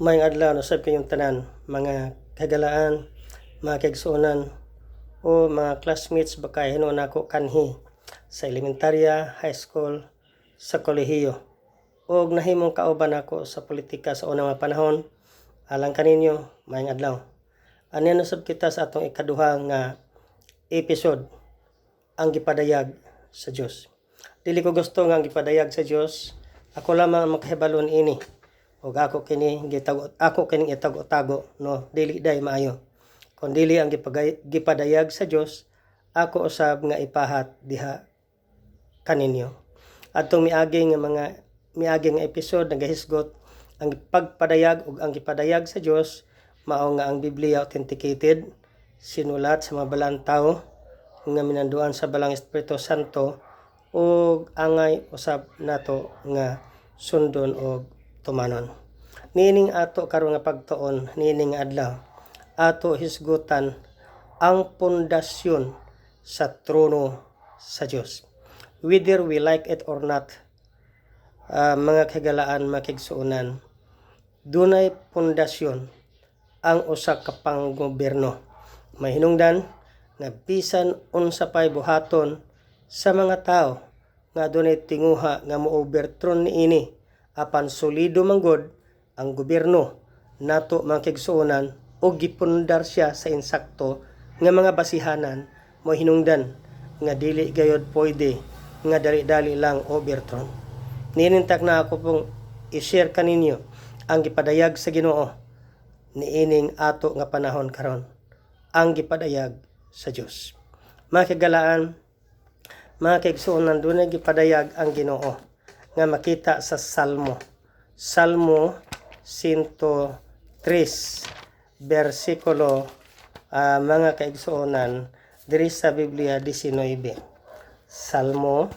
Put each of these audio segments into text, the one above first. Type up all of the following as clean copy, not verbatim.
Maayong adlaw na sab kayong tanan, mga kagalaan, mga kaigsuonan o mga classmates bakay hinuon nako kanhi sa elementarya, high school, sa kolehiyo. Og nahimong kauban ako sa politika sa unang mga panahon. Alang kaninyo, maayong adlaw. Ani na sab kita sa atong ikaduha nga episode, ang gipadayag sa Dios. Dili ko gusto nga ang gipadayag sa Dios, ako lamang ang makahibalon ini. Og ako kining itago-tago, no, dili day maayo. Kung dili ang gipadayag sa Dios, ako usab nga ipahat diha kaninyo. Atong miaging nga episode nagahisgot ang pagpadayag ug ang gipadayag sa Dios mao nga ang Biblia authenticated, sinulat sa mga balang tawo nga minanduan sa balang Espiritu Santo ug angay usab nato nga sundon og tumanon. Nining ato karon nga pagtuon, nining adlaw ato hisgutan ang pundasyon sa trono sa Dios. Whether we like it or not, mga kagalaan, mga kaigsuonan, dunay pundasyon ang usa ka panggobyerno. May hinungdan nga bisan unsa pay buhaton sa mga tao nga dunay tinguha nga mo-overthrow niini, apan solido manggod ang gobyerno nato mga kaigsuonan o gipundar siya sa insakto nga mga basihanan, mo hinungdan nga dili gayud pwede nga dali-dali lang overthrown. Ninintak na ako pong i-share kaninyo ang gipadayag sa Ginoo niining ato nga panahon karon, ang gipadayag sa Dios. Mga kagalaan, mga kaigsuonan, dunay gipadayag ang Ginoo nga makita sa Salmo 103 versikulo mga kaigsuonan diri sa Biblia 19. Salmo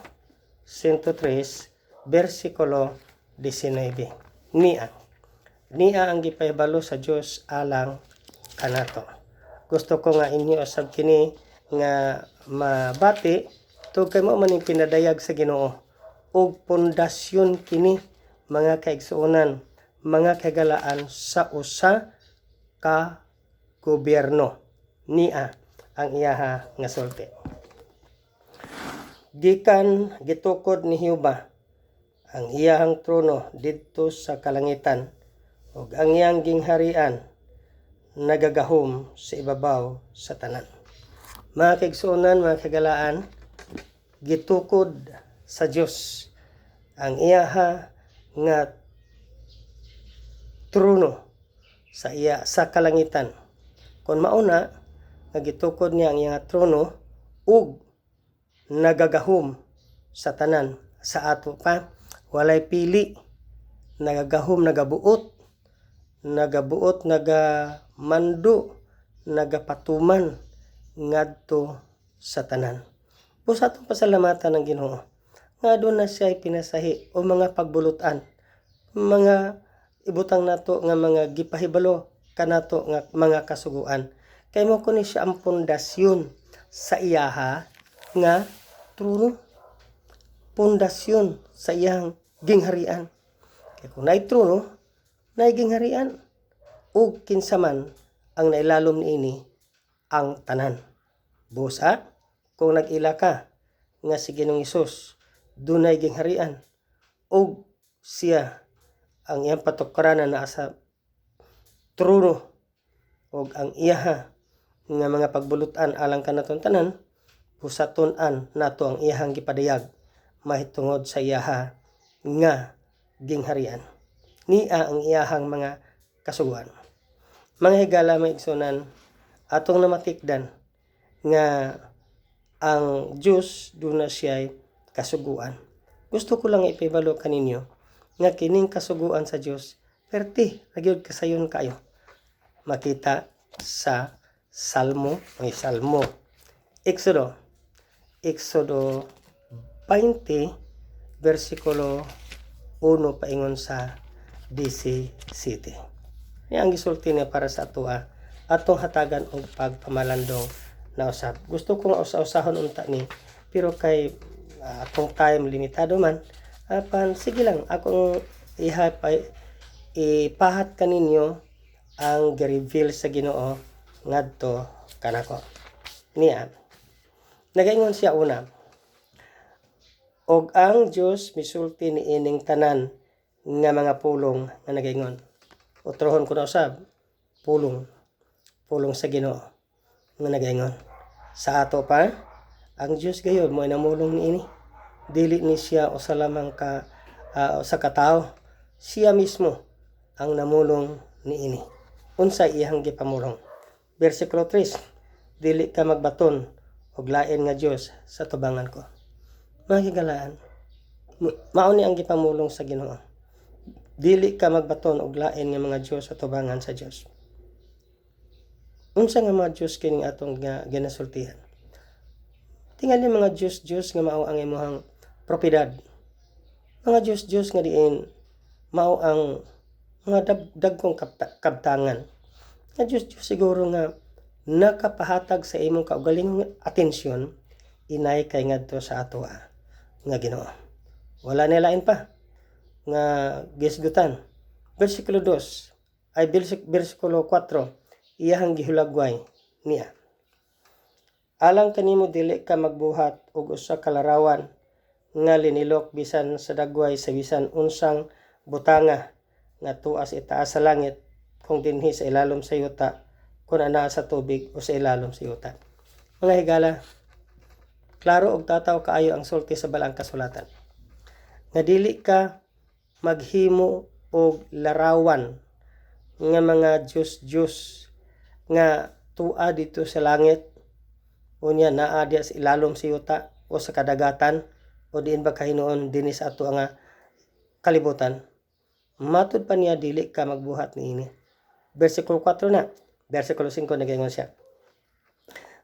103 versikulo 19. Niya ang gipahibalo sa Dios alang kanato. Gusto ko nga inyo usab kini nga mabati tug kay mao man ning pinadayag sa Ginoo ug pundasyon kini, mga kaigsuonan, mga kagalaan, sa usa ka gobyerno. Niya ang iyaha nga sulti. Gikan gitukod ni Jehova ang iyahang trono didto sa kalangitan, ug ang iyang gingharian nagagahom sa ibabaw sa tanan. Mga kaigsuonan, mga kagalaan, gitukod sa Dios ang iyaha nga trono sa kalangitan. Kung mauna nga gitukod niya ang iyang trono ug nagagahom sa tanan, sa ato pa walay pili, nagagahom, nagabuot, nagamando, nagapatuman ngadto sa tanan. Busa atong pasalamatan ng Ginoo nga doon na siya pinasahi o mga pagbulutan, mga ibutang nato nga mga gipahibalo kanato nga mga kasuguan. Kay mo kuni siya ang pundasyon sa iyaha nga trono, pundasyon sa iyang gingharian. Kay kung naay trono, naay gingharian, ug kinsa man ang nailalom niini ang tanan. Busa kung nag-ila ka nga si Ginoong Hesus dunay gingharian ug siya ang iyang patukranan naa sa trono ug ang iyaha nga mga pagbulutan alang kanaton tanan, pusaton-an nato ang iyahang gipadayag mahitungod sa iyaha nga gingharian. Niya ang iyahang mga kasuguan. Mga higala, mga igsunan, atong namatikdan nga ang Dios duna siya kasuguan. Gusto ko lang ipibalo kaninyo nga kining kasuguan sa Dios perti nagyud kasayon kayo. Makita sa Salmo Exodo 20 versikulo 1 paingon sa 17. Ang gisulti niya para sa atua atong hatagan og pagpamalandong na usab. Gusto ko nga usa-usahon unta ni, pero kay atong time limitado man, apan sige lang akong ipahat kaninyo ang gi-reveal sa Ginoo ngadto kanako. Niya nagaingon siya una, og ang Dios misulti ni ining tanan nga mga pulong nga nagaingon. Utrohon ko na usab, pulong sa Ginoo nga nagaingon. Sa ato pa, ang Dios gayud mo namulong niini. Dili ni siya o sa lamang sa katao, siya mismo ang namulong niini. Unsa iyang gipamulong? Bersikulo 3, dili ka magbaton og lain nga Dios sa tubangan ko. Mga higalaan, mao ni ang gipamulong sa Ginoo. Dili ka magbaton og lain nga mga Dios sa tubangan sa Dios. Unsa nga mga Dios kining atong ginasultihan? Tingali mga Dios nga mao ang imong propiedad. Mga Dios nga diin mao ang mga dagkong kabtangan. Nga Dios siguro nga nakapahatag sa imong kaugalingong atensyon inay kay ngadto sa ato nga Ginoo. Wala na lain pa nga gisgutan. Bersikulo 2 ay bersikulo 4 iyahang gihulagway niya. Alang kanimo dili ka magbuhat og usa ka larawan nga linilok bisan sa dagway sa bisan unsang butanga nga tuas itaas sa langit kung dinhi sa ilalom sa yuta kung anaa sa tubig o sa ilalom sa yuta. Mga higala, klaro og tataw kaayo ang sulti sa balang kasulatan. Nga dili ka maghimo og larawan nga mga Diyos nga tua dito sa langit unya naa diya sa ilalom sa yuta o sa kadagatan o diin ba kahinuon dinhi sa ato nga kalibutan. Matud pa niya dili ka magbuhat niini. Bersikulo 4 na. Bersikulo 5 nagaingon siya.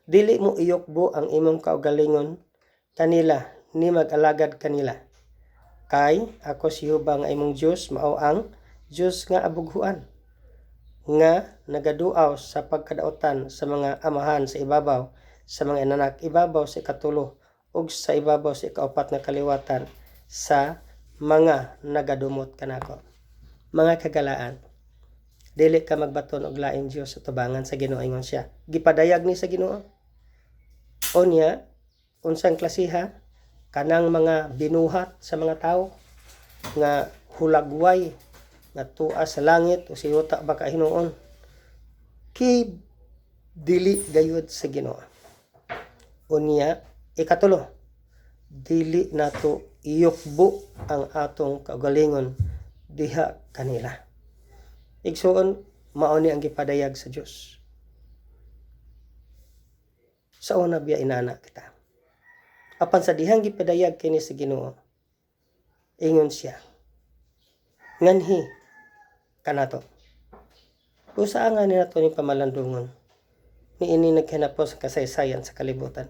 Dili mo iyokbo ang imong kaugalingon kanila ni mag-alagad kanila. Kay ako si Jehova nga imong Dios mao ang Dios nga abughuan nga nagaduaw sa pagkadaotan sa mga amahan sa ibabaw sa mga inanak ibabaw sa ikatulo ug sa ibabaw sa ikaupat na kaliwatan sa mga nagadumot kanako. Mga kagalaan, dili ka magbaton og lain Dios sa tubangan sa Ginoo ingon siya. Gipadayag ni sa Ginoo. Unya, unsang klasiha kanang mga binuhat sa mga tao nga hulagway nga tuas sa langit o sa yuta baka hinuon. Ki dili gayud sa Ginoo. Unya, ikatulo, dili nato iyukbo ang atong kaugalingon diha kanila. Igsuon, mao ni ang gipadayag sa Dios. Sa una biya inana kita. Apan sa dihang gipadayag kini sa Ginoo, ingon siya, nganhi kanato. Usa nga ni nato ni pamalandungon, niini naghinapos sa kasaysayan sa kalibutan.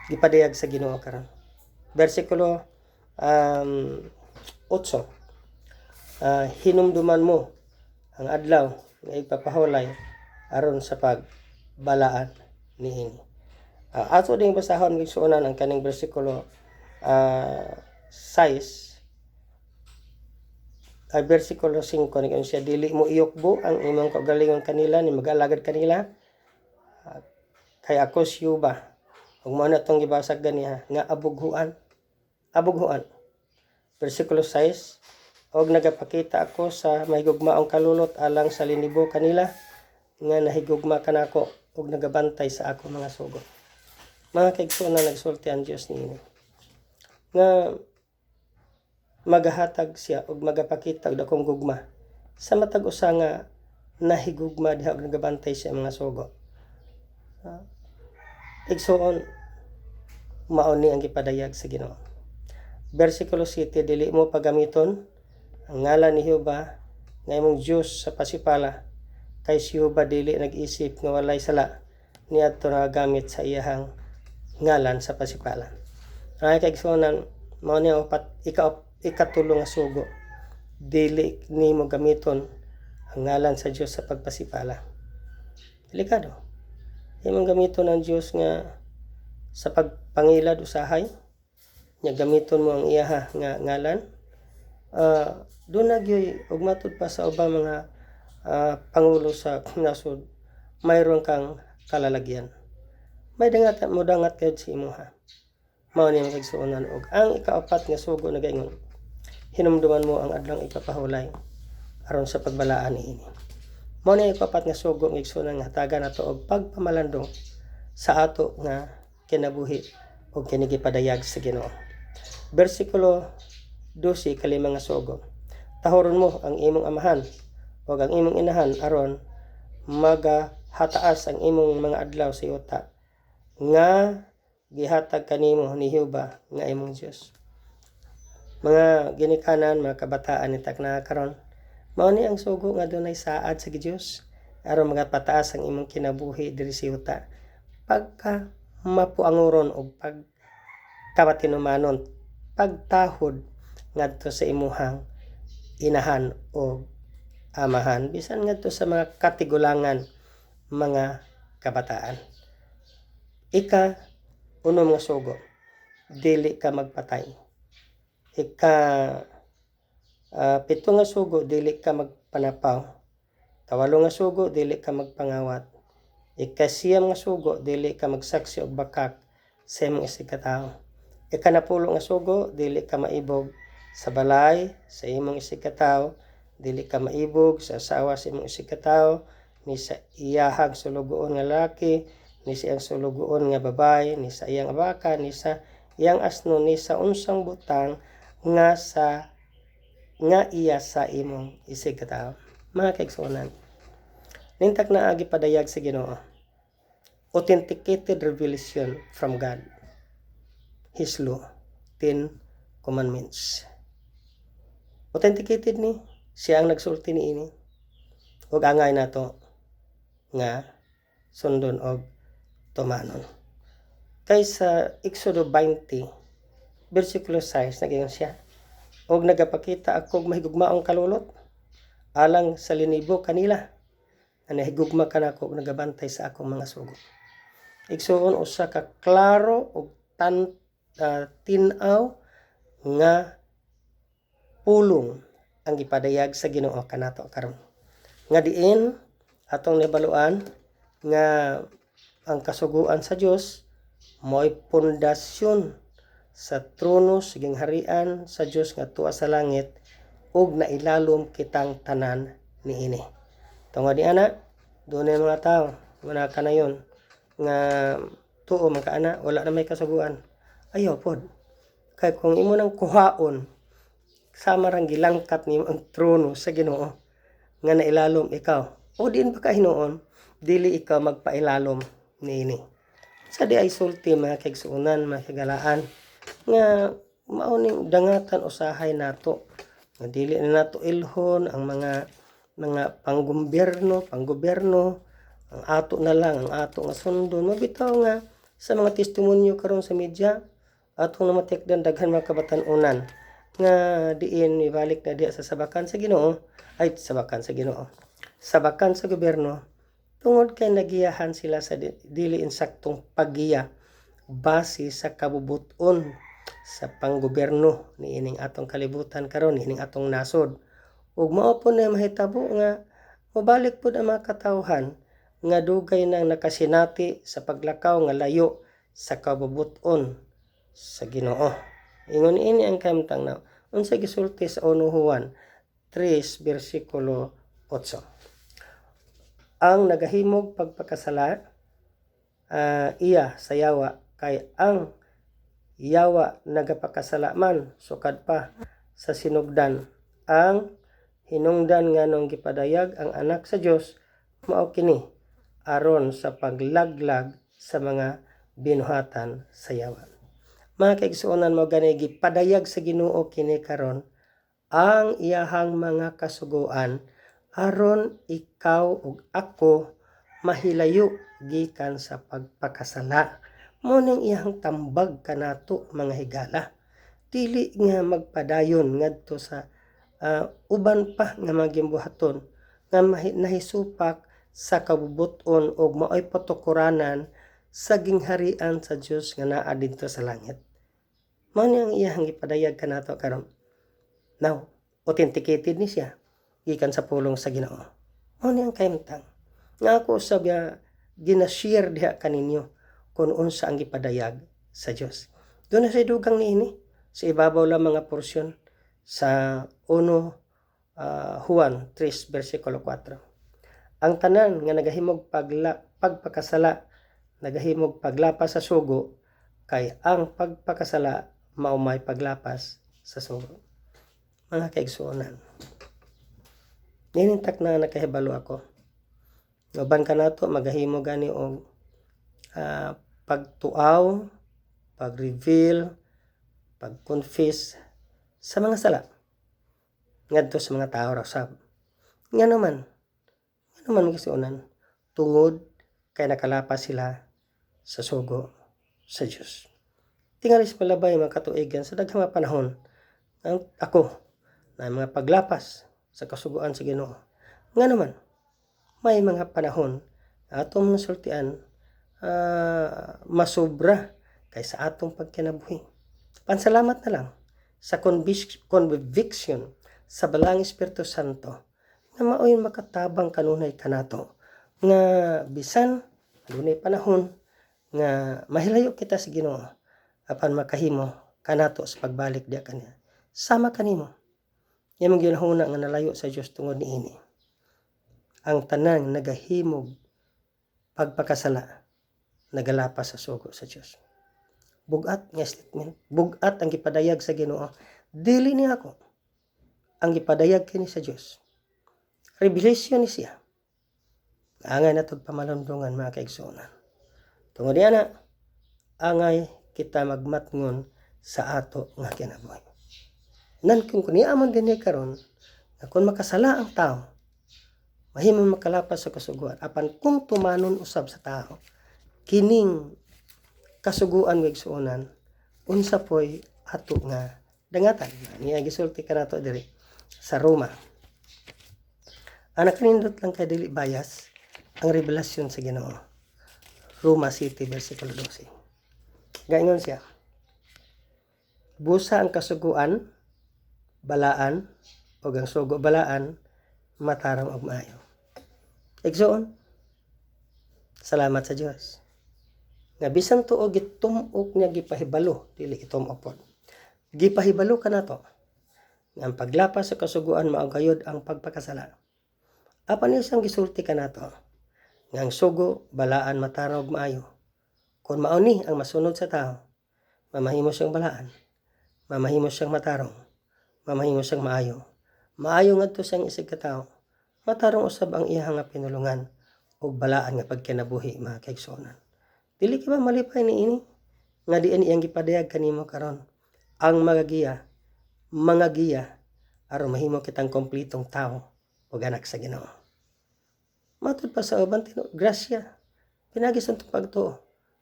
Gipadayag sa Ginoo karon. Bersikulo 8. Hinumduman mo ang adlaw nga ipapahulay aron sa pagbalaan niini. Ato ding basahon gisuonan ang kaning bersikulo 6 ay bersikulo 5 nigon siya, dili mo iyokbo ang imong kaugalingon kanila ni mag-alagad kanila kay ako si Jehova. Ug mao na tong gibasag ganiha nga abughuan. Bersikulo 6, og nagapakita ako sa mahigugmaong kalulot alang sa linibo kanila nga nahigugma kanako ug nagabantay sa ako mga sugo. Mga kaigsuonan, nagsulti ang Dios niini nga magahatag siya ug magapakita og dakong gugma sa matag usa nga nahigugma diha ug nagabantay siya mga sugo. Igsuon, mao ni ang gipadayag sa Ginoo. Bersikulo 7, dili mo pagamiton ang ngalan ni Jehova nga imong Dios sa pasipala, kay si Jehova dili nag-isip nga walay sala niadto nagagamit sa iyahang ngalan sa pasipala. Ay kaigsuonan, mao ni ang ikatulo nga sugo. Dili nimo gamiton ang ngalan sa Dios sa pagpasipala. Delikado. Imong gamiton ang Dios nga sa pagpangilad usahay, nya gamiton mo ang iyaha nga ngalan. doon nagyoy ug matud pa sa ubang mga pangulo sa nasod, mayroon kang kalalagyan. May dangat mo dangat kayo sa imuha. Mao ni magigsuonan og ang ikaapat nga sugo na gaingon. Hinumduman mo ang adlang ipapahulay aron sa pagbalaan niini. Mao ni ikaapat nga sugo nga igsuonan nga hatagan nato og pagpamalandong sa ato nga kinabuhi og kinigipadayag sa Ginoo. Bersikulo 12 kalima nga sugo. Tahoron mo ang imong amahan o ang imong inahan aron magahataas ang imong mga adlaw sa yuta nga gihatag kanimo ni Jehova nga imong Dios. Mga ginikanan, mga kabataan ni takna karon, mao ni ang sugo nga dunay saad sa Dios aron magapataas ang imong kinabuhi diri sa yuta pagka mapuanguron og pagkamatinumanon, pagtahod ngadto sa imuhang inahan o amahan bisan ngadto sa mga katigulangan mga kabataan. Unom nga sugo, dili ka magpatay. Pito nga sugo, dili ka magpanapaw. Kawalo nga sugo, dili ka magpangawat. Siyam nga sugo, dili ka magsaksi og bakak sa imong isigkatawo. Napulo nga sugo, dili ka maibog sa balay sa imong isigkatawo, dili ka maibog sa asawa sa imong isigkatawo, ni sa iyahag sulugoon nga lalaki, ni sa iyang sulugoon nga babae, ni sa iyang abaka, ni sa iyang asno, ni sa unsang butang nga iya sa imong isigkatawo. Mga kaigsuonan, nintak na agi padayag sa Ginoo. Authenticated revelation from God. His law, 10 commandments. Authenticated ni siya ang nagsulti ni ini. Ug angay nato nga sundon og tumanon. Kay sa Exodo 20 versikulo 6 nagingon siya, og nagapakita ako mahigugmaong kalulot alang sa linibo kanila na nahigugma kanako ug nagabantay sa akong mga sugo. Igsuon usa ka klaro ug tinaw nga pulong ang gipadayag sa Ginoo kanato karon. Nga diin atong nabaluan nga ang kasuguan sa Dios mo'y pundasyon sa trono siging harian sa Dios nga tuwa sa langit ug nailalom kitang tanan niini. Tungod di ana, dunay mga tao wala kanayon nga tuo man kaana wala na may kasuguan. Ayaw pod. Kay kung imo nang kuhaon sama rang gilangkat nimo ang trono sa Ginoo nga nailalom ikaw. O diin ba ka hinuon, dili ikaw magpailalom niini. Sa di ay sulti mga kaigsuonan, mga kagalaan nga mauning dangatan usahay nato. Nga dili na nato ilhon ang mga panggobyerno, ang ato na lang, ang ato nga sundon. Mabitaw nga sa mga testimonyo karon sa media, atong namatikdan daghan mga kabatan-unan nga diin ibalik na diya sa sabakan sa Ginoo, sabakan sa gobyerno, tungod kay nagiyahan sila sa dili insaktong paggiya base sa kabubuton sa panggobyerno niining atong kalibutan karon, niining atong nasod. Ug mao po na mahitabo nga mabalik pud ang mga katawhan nga dugay nang nakasinati sa paglakaw nga layo sa kabubuton sa Ginoo. Ingon ini ang kamtang na unsa gisulti sa 1 Juan 3 bersikulo 8. Ang nagahimog pagpakasala iya sa yawa kay ang yawa nagapakasala man sukad pa sa sinugdan. Ang hinungdan nganong gipadayag ang anak sa Dios mao kini aron sa paglaglag sa mga binuhatan sa yawa. Mga kaigsuonan mo gani gipadayag sa Ginoo kini karon ang iyahang mga kasuguan aron ikaw ug ako mahilayo gikan sa pagpakasala. Mao ning iyang tambag kanato mga higala. Dili nga magpadayon ngadto sa uban pa nga mga gimbuhaton nga nahisupak sa kabubuton ug maoy patukuranan sa gingharian sa Dios nga naa didto sa langit. Mao ni ang iyang gipadayag kanato karon. Now, authenticated ni siya gikan sa pulong sa Ginoo. Mao ni ang kahimtang nga ako usab gina-share diha kaninyo kung unsa ang gipadayag sa Dios. Doon na sa dugang niini sa ibabaw lang mga porsyon sa 1 Juan 3 versikulo 4. Ang tanan nga nagahimog pagpakasala nagahimog paglapas sa sugo kay ang pagpakasala mao may paglapas sa sugo. Mga kaigsuonan, ninintak na nakahibalo ako. Uban ka nato magahimo gani og pagtuaw, pag-reveal, pag-confess sa mga sala ngadto sa mga tao ra usab. Nga naman magigsuonan tungod kay nakalapas sila sa sugo sa Dios. Tingali sa palabay mga katuigan sa daghang mga panahon ang ako na mga paglapas sa kasuguan sa Ginoo. Nga naman may mga panahon atong nasultian masobra kaysa atong pagkinabuhi. Pansalamat na lang sa conviction sa balang Espiritu Santo na maoy makatabang kanunay kanato nga bisan adunay panahon nga mahilayo kita sa Ginoo apan makahimo kanato sa pagbalik diha kaniya. Sama kanimo. Yamong ginahuna nga nalayo sa Dios tungod niini. Ang tanan nagahimog pagpakasala nagalapas sa sugo sa Dios. Bugat nga statement, bugat ang gipadayag sa Ginoo. Dili ni ako ang gipadayag kini sa Dios. Revelation ni siya. Angay na itong pamalundungan mga kaigsuonan. Tungod diyan na, angay kita magmatngon sa ato nga kinabuhi. Nan kung kuniamon din karon na kung makasala ang tao, mahimong makalapas sa kasuguan. Apan kung tumanon usab sa tao, kining kasuguan nga igsuonan, unsa poy ato nga dangatan. Niya gisulti ka nato diri sa Roma. Anak nindot lang kay dili bias ang revelasyon sa Ginoo. Roma City versikulo 12. Gaingon siya. Busa ang kasuguan, balaan, o ang sugo balaan, matarong og maayo. Igsuon. Salamat sa Dios. Nga bisan tuo gitumok niya gipahibalo, dili itumok. Gipahibalo ka nato. Nga ang paglapas sa kasuguan mao gayud ang pagpakasala. Apan isang gisulti ka nato. Nga ang sugo, balaan, matarong og maayo. Kung mauni ang masunod sa tao, mamahimo siyang balaan, mamahimo siyang matarong, mamahimo siyang maayo. Maayo ngadto siyang isig ka tao, matarong usab ang iyang nga pinulungan og balaan nga pagkinabuhi mga kaigsuonan. Dili ka ba malipay niini nga diin iyang gipadayag kanimo karon ang mga giya aron mahimo kitang kompletong tao ug anak sa Ginoo. Matud pa sa uban grasya pinagi sa pagtuo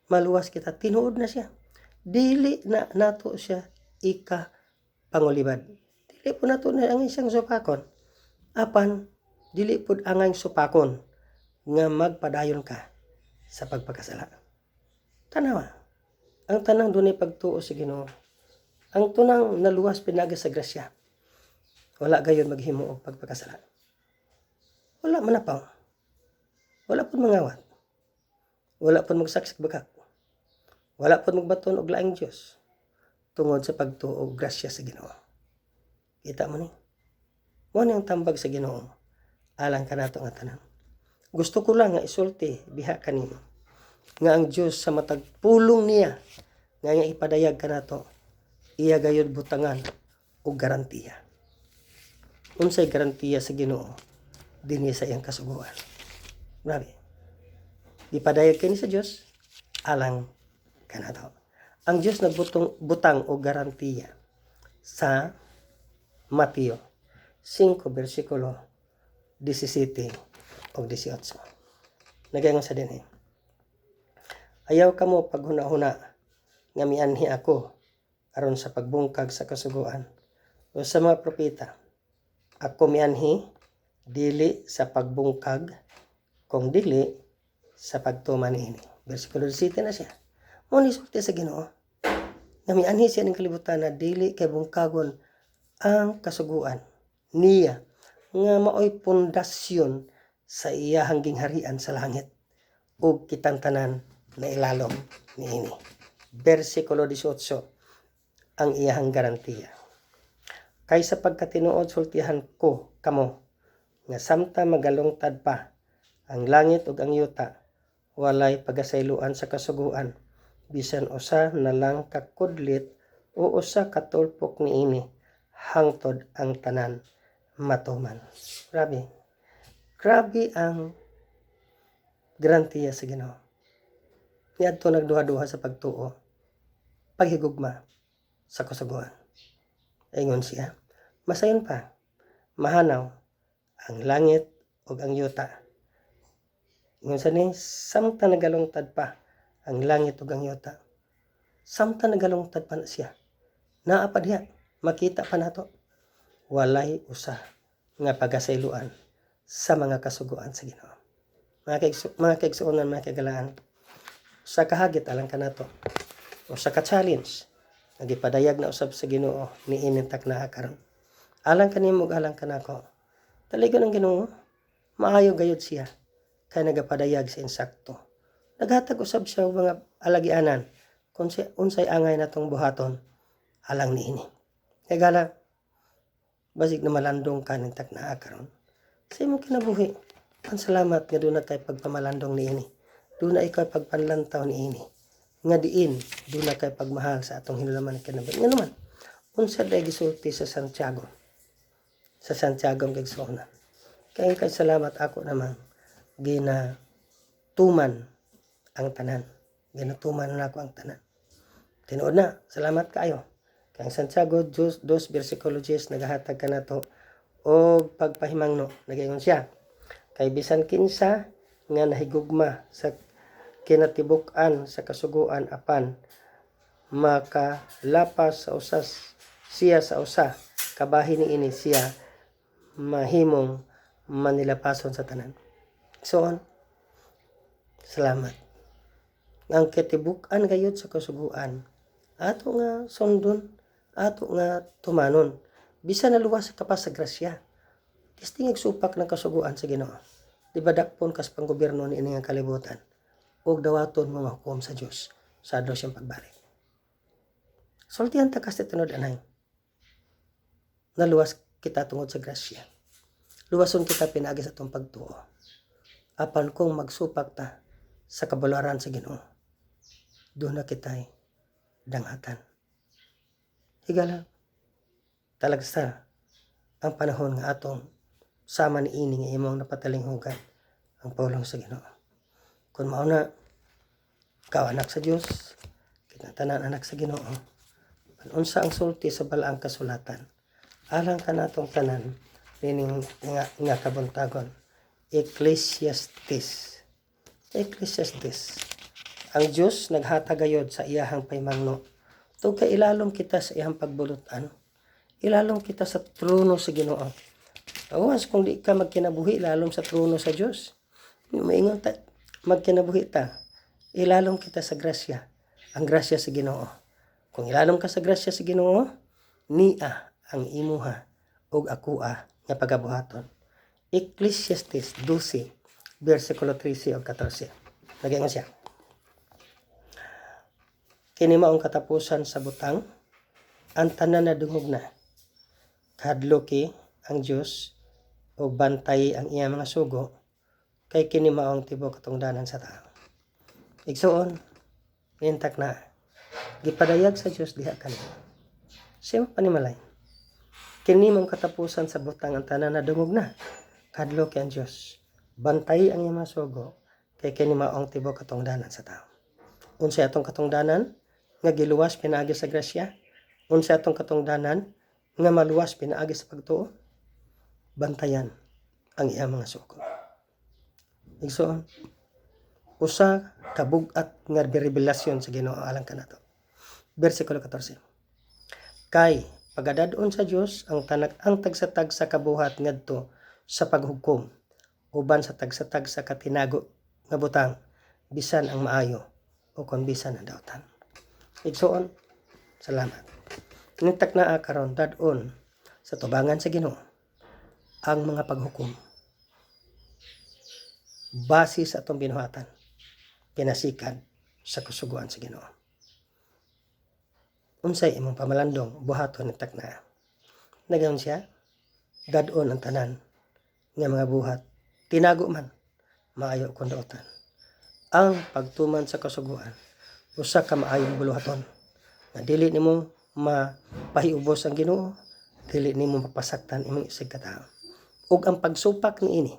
maluwas kita tinuod na siya. Dili na nato siya pangulibad. Dili po nato na ang isang supakon. Apan dili pud angay supakon nga magpadayon ka sa pagpakasala. Tanawa, ang tanang dunay pagtuo sa Ginoo. Ang tunang naluwas pinagi sa grasya. Wala gayon maghimo og pagpakasala. Wala manapaw. Wala pud mangawat. Wala pud magsaksik bakak. Wala pud magbaton og laing Dios tungod sa pagtuo og grasya sa Ginoo. Kita mo ni. Mo ni ang tambag sa Ginoo alang kanato nga tanan. Gusto ko lang nga isulti diha kanimo nga ang Dios sa matag pulong niya nga ipadayag kanato iya gayud butangan og garantiya. Unsay garantiya sa Ginoo dinhi sa iyang kasuguan. Grabe. Ipadayag kini sa Dios alang kanato. Ang Dios nagbutang og garantiya sa Mateo 5 versikulo 17 o 18. Nagaingon sa dinhi. Ayaw kamo paghuna-huna nga mianhi ako aron sa pagbungkag sa kasuguan o sa mga propeta. Ako mianhi dili sa pagbungkag kung dili sa pagtuman niini. Versikulo 17 na siya. Mo ni sulti sa Ginoo nga mianhi siya ning kalibutan na dili kay bungkagon ang kasuguan niya nga maoy pundasyon sa iyahang gingharian sa langit ug kitang tanan na ilalom niini. Bersikulo 18 ang iyahang garantiya. Kay sa pagkatinuod sultihan ko kamo nga samta magalungtad pa ang langit ug ang yuta, walay pagasayloan sa kasuguan, bisan usa na lang kakudlit o usa ka tulpok niini, hangtod ang tanan matuman. Grabe ang garantiya sa Ginoo. Niadto nagduha-duha sa pagtuo, paghigugma sa kasuguan. Ingon siya, masayon pa, mahanaw ang langit ug ang yuta. Ingon sa ni, samta nagalungtad pa ang langit ug ang yuta. Samta nagalungtad pa na siya. Naa pa diha, makita pa nato. Walay usa nga pagasayloan sa mga kasuguan sa Ginoo. Mga kaigsuonan, mga kagalaan, sa kahagit alang kanato o sa ka-challenge nagipadayag na usab sa Ginoo ni inintak na karon. Alang kanimo ug alang kanako. Taligon ang Ginoo, maayo gayud siya kay nagapadayag sa insakto. Naghatag usab siya og mga alagianan kung unsay angay natong buhaton alang niini. Kay gala basig na malandong ka ning takna karon. Sa imong kinabuhi, ang salamat nga doon na kay pagpamalandong niini. Doon na ikaw pagpanlantaw niini. Nga diin, doon na kay pagmahal sa atong hinulaman kinabuhi. Nga naman, unsa day gisulti sa Santiago. Sa Santiago ang kigsuonan. Kaya kay salamat ako naman ginatuman ang tanan. Ginatuman na ako ang tanan. Tinuod na, salamat kayo. Kaya Santiago 2 versikulo 10 nagahatag ka na to o pagpahimangno. Nagayon siya. Kay bisan kinsa nga nahigugma sa kinatibuk-an sa kasuguan apan makalapas sa usas siya sa usa kabahin niini siya mahimong manilapason sa tanan. So, salamat. Ang kitibuk-an gayud sa kasuguan ato nga sundon, ato nga tumanon. Bisan naluwas ka pa sa grasya. Tistingig supak ng kasuguan sa Ginoo. Di ba dakpon kas panggobyerno ni ining kalibutan? Ug dawaton mga hukom sa Dios sa adlaw siyang pagbalik. Sultihan ta kas tinud anay. Naluwas kita tungod sa grasya. Luwason kita pinaagi sa atong pagtuo. Apan kung magsupak ta sa kabularan sa Ginoo, doon na kita'y danghatan. Higala, talagsa ang panahon nga atong sama ni ini nga imong napatalinghugan ang pulong sa Ginoo. Kung mauna, ikaw anak sa Dios, kinatanan anak sa Ginoo, unsa ang sulti sa balaang kasulatan, alang ka natong tanan, nining nga kabuntagon, Ecclesiastes. Ang Dios naghatagayod sa iyahang paymangno. Tug kay ilalom kita sa iyang pagbulutan. Ilalom kita sa trono sa Ginoo. Awas kung di ka magkinabuhi ilalom sa trono sa Dios. Maingon ta magkinabuhi ta. Ilalom kita sa grasya. Ang grasya sa Ginoo. Kung ilalom ka sa grasya sa Ginoo, niya ang imuha ug akoa nga pagabuhaton. Ecclesiastes 12 versikulo 13 o 14. Nagyan siya. Kini maong katapusan sa butang, ang tanan na dungog na. Kadloki ang Dios o bantay ang iya mga sugo, kay kini maong tibok katungdanan sa tao. Igsuon, nintak na. Gipadayag sa Dios diha kanila. Siyem panimalay. Kini maong katapusan sa butang, ang tanan na dungog na. Kadloki ang Dios. Bantay ang iya mga sugo, kay kini maong tibok katungdanan sa tao. Unsay atong katungdanan nga giluwas pinaagi sa grasya? Unsay atong katungdanan nga maluwas pinaagi sa pagtuo? Bantayan ang iya mga sugo. Igsoon, usa ka bug-at nga revelasyon sa Ginoo alang kanato. Bersikulo 14. Kay pagadadon sa Dios ang tagsatag sa kabuhat ngadto sa paghukom uban sa tagsatag sa katinago nga butang bisan ang maayo o kon bisan ang dautan. Igsoon, salamat. Nintak na karon dadon sa tubangan sa Ginoo. ang mga paghukom base sa atong binuhatan pinasikan sa kasuguan sa Ginoo. Unsay imong pamalandong buhaton ni takna. Nagayon siya, dadon ang tanan nga mga buhat, tinago man, maayo kung daotan. Ang pagtuman sa kasuguan, usa ka maayong buluhaton, na dili nimo mapahiubos ang Ginoo, dili nimo mapasaktan imong isig katao. Ug ang pagsupak niini,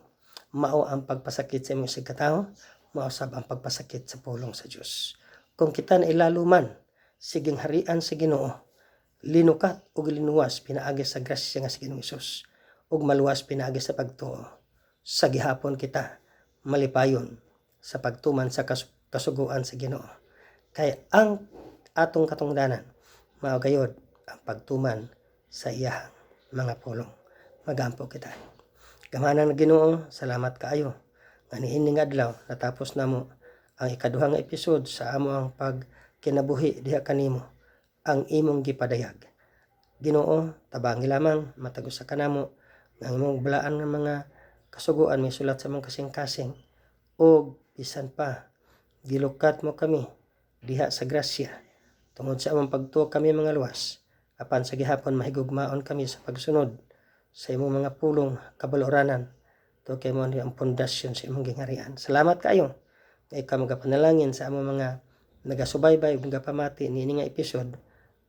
mao ang pagpasakit sa imong isig katao, mao sab ang pagpasakit sa pulong sa Dios. Kung kita na ilalo man, siging harian sa Ginoo, linukat ug linuwas pinaagi sa grasya nga sa Ginoong Hesus ug maluwas pinaagi sa pagtuo. Sa gihapon kita malipayon sa pagtuman sa kasuguan sa Ginoo. Kay ang atong katungdanan mao gayud ang pagtuman sa iyahang mga pulong. Magampo kita. Gamanan ng Ginoo, salamat kaayo nga niining adlaw natapos namo ang ikaduha nga episode sa amo ang pagkinabuhi diha kanimo ang imong gipadayag. Ginoo, tabangi lamang matag usa kanamo nga imong balaan nga mga kasuguan may sulat sa mga kasing-kasing o bisan pa gilukat mo kami diha sa grasya tungod sa among pagtuo kami mga luwas apan sa gihapon mahigugmaon kami sa pagsunod sa imong mga pulong kabaluranan to kay mo ang pundasyon sa imong gingharian. Salamat kaayo nga ikaw magapanalangin sa among mga nagasubaybay ug nagapamati niini nga episode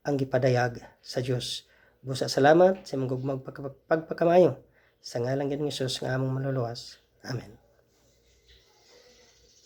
ang gipadayag sa Dios. Busa salamat sa imong gugmang pagpakamayo sa ngalan ni Jesus nga among manluluwas. Amen.